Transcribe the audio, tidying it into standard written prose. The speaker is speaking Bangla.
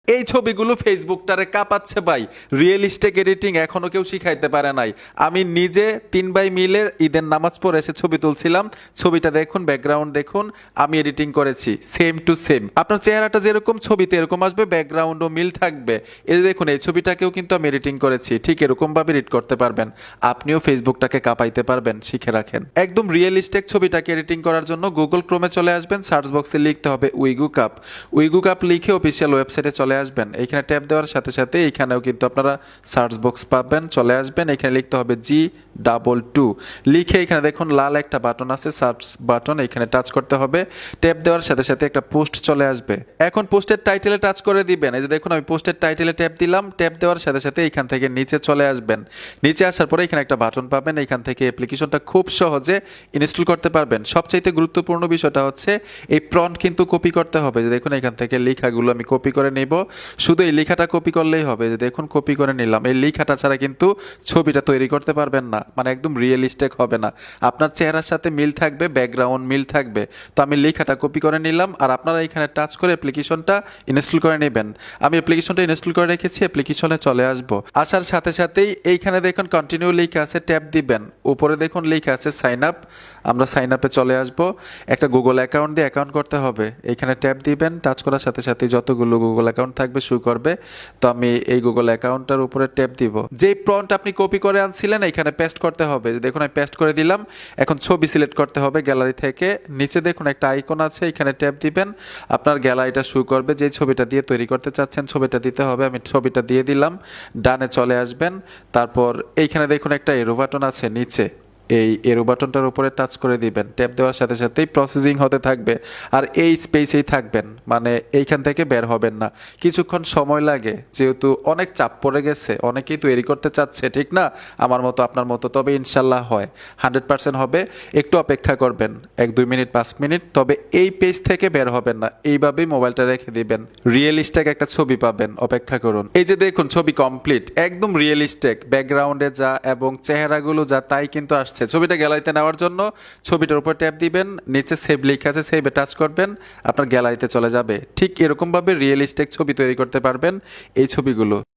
এই ছবিগুলো ফেসবুকটারে কাঁপাচ্ছে ভাই। রিয়েলিস্টিক এডিটিং এখনো কেউ শিখাইতে পারে নাই। আমি নিজে 3 ভাই মিলে ঈদের নামাজ পড়ে এসে ছবি তুলছিলাম। ছবিটা দেখুন, ব্যাকগ্রাউন্ড দেখুন, আমি এডিটিং করেছি সেম টু সেম। আপনার চেহারাটা যেরকম ছবিতে এরকম আসবে, ব্যাকগ্রাউন্ডও মিল থাকবে। এই যে দেখুন, এই ছবিটাকেও কিন্তু আমি এডিটিং করেছি, ঠিক এরকম ভাবে এডিট করতে পারবেন। আপনিও ফেসবুকটাকে কাঁপাইতে পারবেন, শিখে রাখেন। একদম রিয়েলিস্টিক ছবিটাকে এডিটিং করার জন্য গুগল ক্রোমে চলে আসবেন, সার্চ বক্সে লিখতে হবে উইগুকাপ। উইগুকাপ লিখে অফিসিয়াল ওয়েবসাইটে চলে আসবেন। এখানে ট্যাপ দেওয়ার সাথে সাথে এখানেও কিন্তু আপনারা সার্চ বক্স পাবেন, চলে আসবেন। এখানে লিখতে হবে G22 লিখে এখানে দেখুন লাল একটা বাটন আছে, সার্চ বাটন, এখানে টাচ করতে হবে। ট্যাপ দেওয়ার সাথে সাথে একটা পোস্ট চলে আসবে। এখন পোস্টের টাইটেলে টাচ করে দিবেন। এই যে দেখুন, আমি পোস্টের টাইটেলে ট্যাপ দিলাম। ট্যাপ দেওয়ার সাথে সাথে এখান থেকে নিচে চলে আসবেন। নিচে আসার পরে এখানে একটা বাটন পাবেন। এখান থেকে অ্যাপ্লিকেশনটা খুব সহজে ইনস্টল করতে পারবেন। সবচাইতে গুরুত্বপূর্ণ বিষয়টা হচ্ছে এই প্রম্পট কিন্তু কপি করতে হবে। যে দেখুন, এখান থেকে লেখাগুলো আমি কপি করে নেব। শুধু এই লেখাটা কপি করলেই হবে। যে দেখুন, কপি করে নিলাম। এই লেখাটা ছাড়া কিন্তু ছবিটা তৈরি করতে পারবেন না, মানে একদম রিয়েলিস্টিক হবে না। আপনার চেহারার সাথে মিল থাকবে, ব্যাকগ্রাউন্ড মিল থাকবে। তো আমি লেখাটা কপি করে নিলাম, আর আপনারা এখানে টাচ করে অ্যাপ্লিকেশনটা ইনস্টল করে নেবেন। আমি অ্যাপ্লিকেশনটা ইনস্টল করে রেখেছি, অ্যাপ্লিকেশনে চলে আসব। আসার সাথে সাথেই এইখানে দেখুন কন্টিনিউ লেখা আছে, ট্যাপ দিবেন। উপরে দেখুন লেখা আছে সাইন আপ, আমরা সাইন আপে চলে আসব। একটা গুগল অ্যাকাউন্ট দিয়ে অ্যাকাউন্ট করতে হবে। এখানে ট্যাপ দিবেন, টাচ করার সাথে সাথে যতগুলো গুগল অ্যাকাউন্ট থাকবে শো করবে। তো আমি এই গুগল অ্যাকাউন্টটার উপরে ট্যাপ দিব। যে প্রম্পট আপনি কপি করে আনছিলেন এখানে পেস্ট করতে হবে। দেখুন, আমি পেস্ট করে দিলাম। এখন ছবি সিলেক্ট করতে হবে গ্যালারি থেকে। নিচে দেখুন একটা আইকন আছে, এখানে ট্যাপ দিবেন। আপনার গ্যালারিটা শো করবে। যে ছবিটা দিয়ে তৈরি করতে চাচ্ছেন ছবিটা দিতে হবে। আমি ছবিটা দিয়ে দিলাম। ডানে চলে আসবেন। তারপর এইখানে দেখুন একটা এরো বাটন আছে নিচে, এই এরো বাটনটার উপরে টাচ করে দিবেন। ট্যাপ দেওয়ার সাথে সাথেই প্রসেসিং হতে থাকবে, আর এই স্পেসেই থাকবেন, মানে এইখান থেকে বের হবেন না। কিছুক্ষণ সময় লাগে, যেহেতু অনেক চাপ পড়ে গেছে, অনেকেই তৈরি করতে চাচ্ছে, ঠিক না? আমার মতো আপনার মতো। তবে ইনশাল্লাহ হয়, 100% হবে। একটু অপেক্ষা করবেন, 1-2 মিনিট 5 মিনিট। তবে এই পেজ থেকে বের হবেন না, এইভাবেই মোবাইলটা রেখে দিবেন। রিয়েলিস্টিক একটা ছবি পাবেন, অপেক্ষা করুন। এই যে দেখুন, ছবি কমপ্লিট, একদম রিয়েলিস্টিক। ব্যাকগ্রাউন্ডে যা এবং চেহারাগুলো যা তাই কিন্তু আসছে। ছবিটা গ্যালারিতে নেওয়ার জন্য ছবিটার উপর ট্যাপ দিবেন, নিচে সেভ লেখা আছে, সেভে টাচ করবেন, আপনার গ্যালারিতে চলে যাবে। ঠিক এরকম ভাবে রিয়েলিস্টিক ছবি তৈরি করতে পারবেন এই ছবিগুলো।